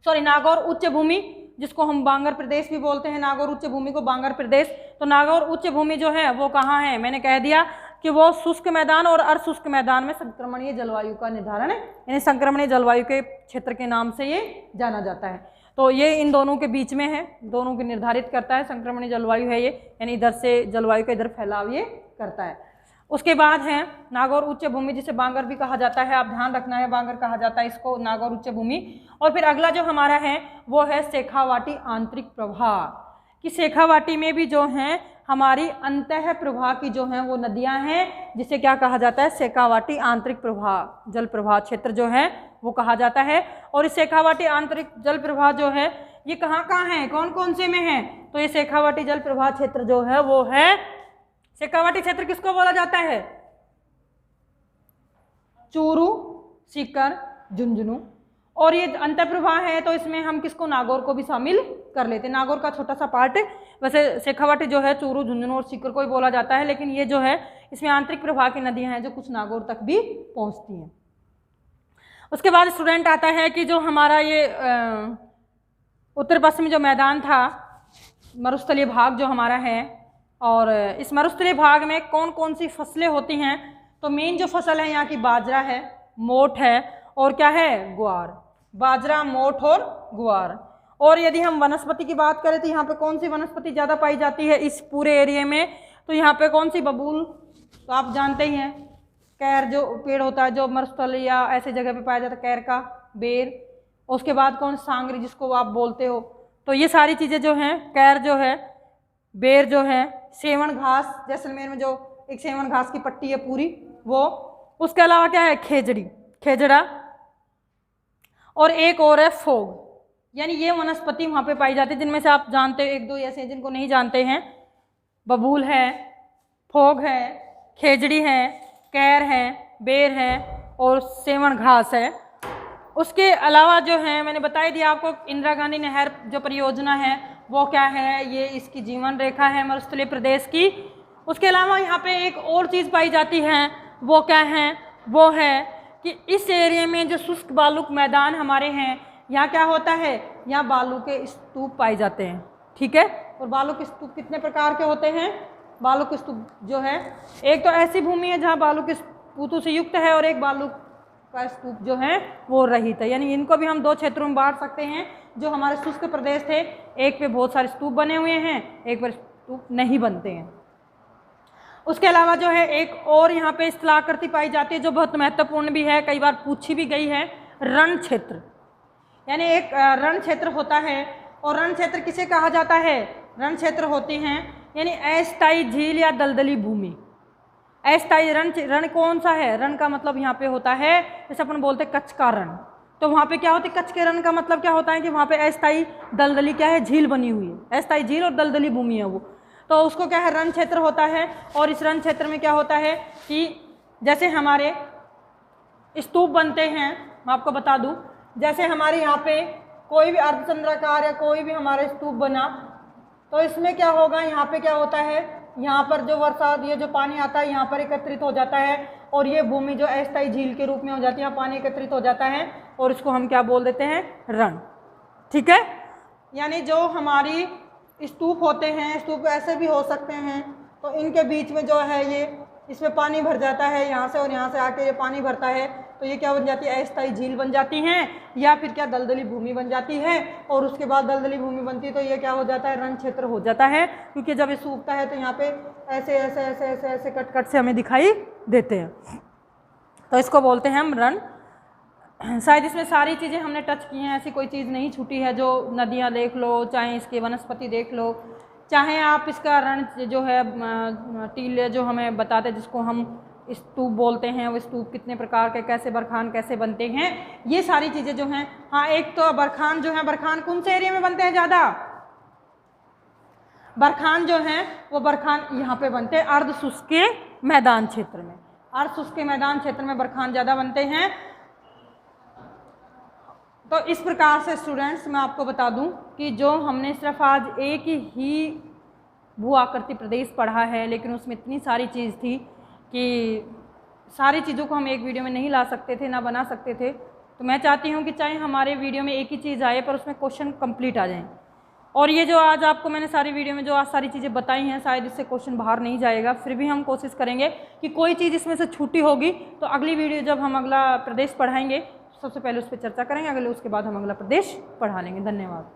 नागौर उच्च भूमि, जिसको हम बांगर प्रदेश भी बोलते हैं। नागौर उच्च भूमि को बांगर प्रदेश। तो नागौर उच्च भूमि जो है वो कहाँ है, मैंने कह दिया कि वो शुष्क मैदान और अर्धशुष्क मैदान में संक्रमणीय जलवायु का निर्धारण है, यानी संक्रमणीय जलवायु के क्षेत्र के नाम से ये जाना जाता है। तो ये इन दोनों के बीच में है, दोनों को निर्धारित करता है, संक्रमणीय जलवायु है ये, यानी इधर से जलवायु का इधर फैलाव ये करता है। उसके बाद है नागौर उच्च भूमि, जिसे बांगर भी कहा जाता है, आप ध्यान रखना है, बांगर कहा जाता है इसको, नागौर उच्च भूमि। और फिर अगला जो हमारा है वो है शेखावाटी आंतरिक प्रवाह, कि शेखावाटी में भी जो है हमारी अंतः प्रवाह की जो है वो नदियां हैं, जिसे क्या कहा जाता है, शेखावाटी आंतरिक प्रवाह, जल प्रवाह क्षेत्र जो है वो कहा जाता है। और इस शेखावाटी आंतरिक जल प्रवाह जो है ये कहाँ कहाँ है, कौन कौन से में है, तो ये शेखावाटी जल प्रवाह क्षेत्र जो है वो है, शेखावाटी क्षेत्र किसको बोला जाता है, चूरू, सीकर, झुंझुनू। और ये अंतःप्रवाह है तो इसमें हम किसको, नागौर को भी शामिल कर लेते हैं। नागौर का छोटा सा पार्ट, वैसे शेखावाटी जो है चूरू, झुंझुनू और सीकर को ही बोला जाता है, लेकिन ये जो है इसमें आंतरिक प्रवाह की नदियां हैं जो कुछ नागौर तक भी पहुंचती हैं। उसके बाद स्टूडेंट आता है कि जो हमारा ये उत्तर पश्चिमी जो मैदान था, मरुस्थलीय भाग जो हमारा है, और इस मरुस्थलीय भाग में कौन कौन सी फसलें होती हैं, तो मेन जो फसल है यहाँ की बाजरा है, मोठ है और क्या है, ग्वार। बाजरा, मोठ और ग्वार। और यदि हम वनस्पति की बात करें तो यहाँ पे कौन सी वनस्पति ज़्यादा पाई जाती है इस पूरे एरिया में, तो यहाँ पे कौन सी, बबूल, तो आप जानते ही हैं, कैर जो पेड़ होता है जो मरुस्थल या ऐसे जगह पे पाया जाता है, कैर का, बेर। उसके बाद कौन, सांगरी जिसको आप बोलते हो। तो ये सारी चीज़ें जो हैं, कैर जो है, बेर जो है, सेवन घास, जैसलमेर में जो एक सेवन घास की पट्टी है पूरी वो। उसके अलावा क्या है, खेजड़ी, खेजड़ा, और एक और है फोग। यानी ये वनस्पति वहाँ पे पाई जाती है, जिनमें से आप जानते हो, एक दो ऐसे हैं जिनको नहीं जानते हैं, बबूल है, फोग है, खेजड़ी है, कैर है, बेर है और सेवन घास है। उसके अलावा जो है मैंने बता दिया आपको, इंदिरा गांधी नहर जो परियोजना है वो क्या है, ये इसकी जीवन रेखा है मरुस्थलीय प्रदेश की। उसके अलावा यहाँ पे एक और चीज़ पाई जाती है, वो क्या है, वो है कि इस एरिया में जो शुष्क बालू मैदान हमारे हैं, यहाँ क्या होता है, यहाँ बालू के स्तूप पाए जाते हैं। ठीक है, और बालू के स्तूप कितने प्रकार के होते हैं, बालू के स्तूप जो है, एक तो ऐसी भूमि है जहाँ बालू के पूतों से युक्त है, और एक बालू का स्तूप जो है वो रहित है। यानी इनको भी हम दो क्षेत्रों में बांट सकते हैं। जो हमारे शुष्क प्रदेश थे, एक पे बहुत सारे स्तूप बने हुए हैं, एक पर स्तूप नहीं बनते हैं। उसके अलावा जो है एक और यहाँ पे स्थलाकृति पाई जाती है जो बहुत महत्वपूर्ण भी है, कई बार पूछी भी गई है, रण क्षेत्र। यानी एक रण क्षेत्र होता है, और रण क्षेत्र किसे कहा जाता है? रण क्षेत्र होते हैं यानी अस्थायी झील या दलदली भूमि। अस्थायी रण कौन सा है? रण का मतलब यहाँ पे होता है, जैसे अपन बोलते हैं कच्छ का रण, तो वहाँ पे क्या होती है? कच्छ के रण का मतलब क्या होता है कि वहाँ पे अस्थायी दलदली क्या है? झील बनी हुई है, अस्थायी झील और दलदली भूमि है वो, तो उसको क्या है? रण क्षेत्र होता है। और इस रण क्षेत्र में क्या होता है कि जैसे हमारे स्तूप बनते हैं, मैं आपको बता दूं, जैसे हमारे यहाँ पे कोई भी अर्धचंद्राकार या कोई भी हमारा स्तूप बना, तो इसमें क्या होगा? यहाँ पे क्या होता है? यहाँ पर जो बरसात, ये जो पानी आता है यहाँ पर एकत्रित हो जाता है, और ये भूमि जो अस्थायी झील के रूप में हो जाती है, पानी एकत्रित हो जाता है, और इसको हम क्या बोल देते हैं? रण। ठीक है, यानी जो हमारी स्तूप होते हैं, स्तूप ऐसे भी हो सकते हैं, तो इनके बीच में जो है ये, इसमें पानी भर जाता है यहाँ से, और यहाँ से आके ये पानी भरता है, तो ये क्या बन जाती है? अस्थायी झील बन जाती हैं, या फिर क्या दलदली भूमि बन जाती है। और उसके बाद दलदली भूमि बनती है तो ये क्या हो जाता है? रण क्षेत्र हो जाता है, क्योंकि जब ये सूखता है तो यहाँ पे ऐसे ऐसे ऐसे ऐसे ऐसे कट कट से हमें दिखाई देते हैं, तो इसको बोलते हैं हम रण। शायद इसमें सारी चीज़ें हमने टच की हैं, ऐसी कोई चीज़ नहीं छूटी है। जो नदियाँ देख लो, चाहे इसकी वनस्पति देख लो, चाहे आप इसका रण जो है टीले जो हमें बताते हैं, जिसको हम स्तूप बोलते हैं, वो स्तूप कितने प्रकार के, कैसे बरखान कैसे बनते हैं, ये सारी चीज़ें जो हैं। हाँ, एक तो बरखान जो है, बरखान कौन से एरिया में बनते हैं ज़्यादा? बरखान जो है वो बरखान यहाँ पे बनते हैं अर्ध शुष्क के मैदान क्षेत्र में। अर्ध शुष्क के मैदान क्षेत्र में बरखान ज़्यादा बनते हैं। तो इस प्रकार से स्टूडेंट्स मैं आपको बता दूं कि जो हमने सिर्फ आज एक ही भू आकृति प्रदेश पढ़ा है, लेकिन उसमें इतनी सारी चीज़ थी कि सारी चीज़ों को हम एक वीडियो में नहीं ला सकते थे, ना बना सकते थे। तो मैं चाहती हूँ कि चाहे हमारे वीडियो में एक ही चीज़ आए, पर उसमें क्वेश्चन कंप्लीट आ जाएं। और ये जो आज आपको मैंने सारी वीडियो में जो आज सारी चीज़ें बताई हैं, शायद इससे क्वेश्चन बाहर नहीं जाएगा, फिर भी हम कोशिश करेंगे कि कोई चीज़ इसमें से छूटी होगी तो अगली वीडियो जब हम अगला प्रदेश पढ़ाएंगे सबसे पहले उस पर चर्चा करेंगे, अगले उसके बाद हम अगला प्रदेश पढ़ा लेंगे। धन्यवाद।